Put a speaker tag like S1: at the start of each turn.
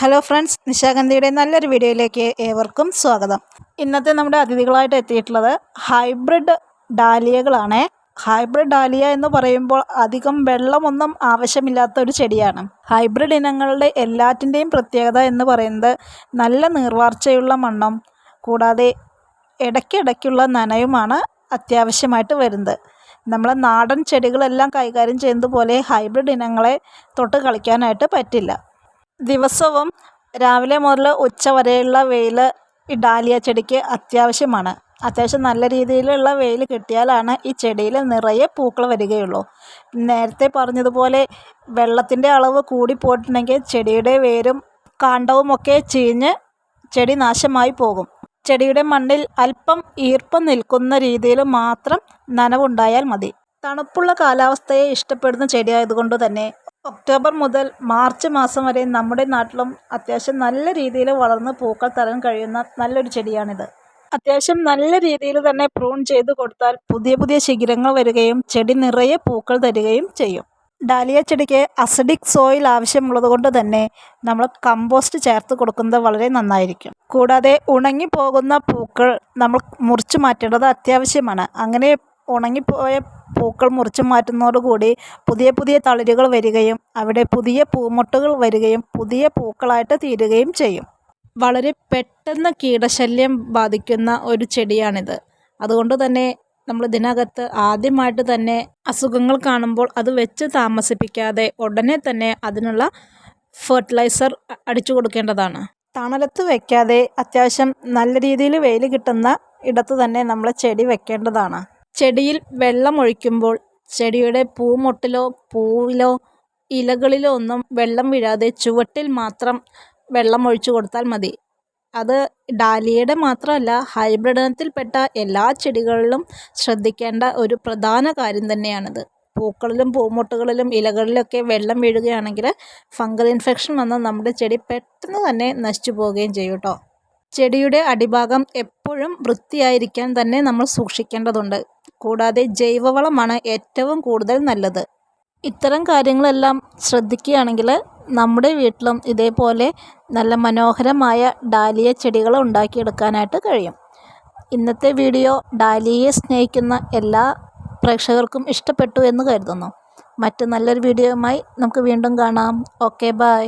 S1: Hello friends, നിശാഗന്ധിയുടെ നല്ലൊരു വീഡിയോയിലേക്ക് ഏവർക്കും സ്വാഗതം. ഇന്നത്തെ നമ്മുടെ അതിഥികളായിട്ട് എത്തിയിട്ടുള്ളത് ഹൈബ്രിഡ് ഡാലിയകളാണ്. ഹൈബ്രിഡ് ഡാലിയ എന്ന് പറയുമ്പോൾ അധികം വെള്ളമൊന്നും ആവശ്യമില്ലാത്ത ഒരു ചെടിയാണ്. ഹൈബ്രിഡ് ഇനങ്ങളുടെ എല്ലാറ്റിൻ്റെയും പ്രത്യേകത എന്ന് പറയുന്നത് നല്ല നീർവാർച്ചയുള്ള മണ്ണും കൂടാതെ ഇടയ്ക്കിടയ്ക്കുള്ള നനയുമാണ് അത്യാവശ്യമായിട്ട് വരുന്നത്. നമ്മളെ നാടൻ ചെടികളെല്ലാം കൈകാര്യം ചെയ്യുന്നത് പോലെ ഹൈബ്രിഡ് ഇനങ്ങളെ തൊട്ട് കളിക്കാനായിട്ട് പറ്റില്ല. ദിവസവും രാവിലെ മുതൽ ഉച്ച വരെയുള്ള വെയിൽ ഈ ഡാലിയ ചെടിക്ക് അത്യാവശ്യമാണ്. അത്യാവശ്യം നല്ല രീതിയിലുള്ള വെയിൽ കിട്ടിയാലാണ് ഈ ചെടിയിൽ നിറയെ പൂക്കൾ വരികയുള്ളൂ. നേരത്തെ പറഞ്ഞതുപോലെ വെള്ളത്തിൻ്റെ അളവ് കൂടിപ്പോയിട്ടുണ്ടെങ്കിൽ ചെടിയുടെ വേരും കാണ്ഡവുമൊക്കെ ചീഞ്ഞ് ചെടി നാശമായി പോകും. ചെടിയുടെ മണ്ണിൽ അല്പം ഈർപ്പം നിൽക്കുന്ന രീതിയിൽ മാത്രം നനവുണ്ടായാൽ മതി. തണുപ്പുള്ള കാലാവസ്ഥയെ ഇഷ്ടപ്പെടുന്ന ചെടിയായതുകൊണ്ട് തന്നെ ഒക്ടോബർ മുതൽ മാർച്ച് മാസം വരെ നമ്മുടെ നാട്ടിലും അത്യാവശ്യം നല്ല രീതിയിൽ വളർന്ന് പൂക്കൾ തരാൻ കഴിയുന്ന നല്ലൊരു ചെടിയാണിത്. അത്യാവശ്യം നല്ല രീതിയിൽ തന്നെ പ്രൂൺ ചെയ്ത് കൊടുത്താൽ പുതിയ പുതിയ ശിഖരങ്ങൾ വരികയും ചെടി നിറയെ പൂക്കൾ തരികയും ചെയ്യും. ഡാലിയ ചെടിക്ക് അസിഡിക് സോയിൽ ആവശ്യമുള്ളത് കൊണ്ട് തന്നെ നമ്മൾ കമ്പോസ്റ്റ് ചേർത്ത് കൊടുക്കുന്നത് വളരെ നന്നായിരിക്കും. കൂടാതെ ഉണങ്ങിപ്പോകുന്ന പൂക്കൾ നമ്മൾ മുറിച്ചു മാറ്റേണ്ടത് അത്യാവശ്യമാണ്. അങ്ങനെ ഉണങ്ങിപ്പോയ പൂക്കൾ മുറിച്ചു മാറ്റുന്നതോടുകൂടി പുതിയ പുതിയ തളിരുകൾ വരികയും അവിടെ പുതിയ പൂമൊട്ടുകൾ വരികയും പുതിയ പൂക്കളായിട്ട് തീരുകയും ചെയ്യും. വളരെ പെട്ടെന്ന് കീടശല്യം ബാധിക്കുന്ന ഒരു ചെടിയാണിത്. അതുകൊണ്ട് തന്നെ നമ്മൾ ഇതിനകത്ത് ആദ്യമായിട്ട് തന്നെ അസുഖങ്ങൾ കാണുമ്പോൾ അത് വെച്ച് താമസിപ്പിക്കാതെ ഉടനെ തന്നെ അതിനുള്ള ഫെർട്ടിലൈസർ അടിച്ചു കൊടുക്കേണ്ടതാണ്. തണലത്ത് വയ്ക്കാതെ അത്യാവശ്യം നല്ല രീതിയിൽ വെയിൽ കിട്ടുന്ന ഇടത്ത് തന്നെ നമ്മൾ ചെടി വെക്കേണ്ടതാണ്. ചെടിയിൽ വെള്ളം ഒഴിക്കുമ്പോൾ ചെടിയുടെ പൂമൊട്ടിലോ പൂവിലോ ഇലകളിലോ ഒന്നും വെള്ളം വീഴാതെ ചുവട്ടിൽ മാത്രം വെള്ളം ഒഴിച്ചു കൊടുത്താൽ മതി. അത് ഡാലിയയുടെ മാത്രമല്ല, ഹൈബ്രിഡ് ഇനത്തിൽപ്പെട്ട എല്ലാ ചെടികളിലും ശ്രദ്ധിക്കേണ്ട ഒരു പ്രധാന കാര്യം തന്നെയാണിത്. പൂക്കളിലും പൂമൊട്ടുകളിലും ഇലകളിലൊക്കെ വെള്ളം വീഴുകയാണെങ്കിൽ ഫംഗൽ ഇൻഫെക്ഷൻ വന്ന് നമ്മുടെ ചെടി പെട്ടെന്ന് തന്നെ നശിച്ചു പോവുകയും ചെയ്യും കേട്ടോ. ചെടിയുടെ അടിഭാഗം എപ്പോഴും വൃത്തിയായിരിക്കാൻ തന്നെ നമ്മൾ സൂക്ഷിക്കേണ്ടതുണ്ട്. കൂടാതെ ജൈവവളമാണ് ഏറ്റവും കൂടുതൽ നല്ലത്. ഇത്തരം കാര്യങ്ങളെല്ലാം ശ്രദ്ധിക്കുകയാണെങ്കിൽ നമ്മുടെ വീട്ടിലും ഇതേപോലെ നല്ല മനോഹരമായ ഡാലിയ ചെടികൾ ഉണ്ടാക്കിയെടുക്കാനായിട്ട് കഴിയും. ഇന്നത്തെ വീഡിയോ ഡാലിയയെ സ്നേഹിക്കുന്ന എല്ലാ പ്രേക്ഷകർക്കും ഇഷ്ടപ്പെട്ടു എന്ന് കരുതുന്നു. മറ്റ് നല്ലൊരു വീഡിയോയുമായി നമുക്ക് വീണ്ടും കാണാം. Okay, by.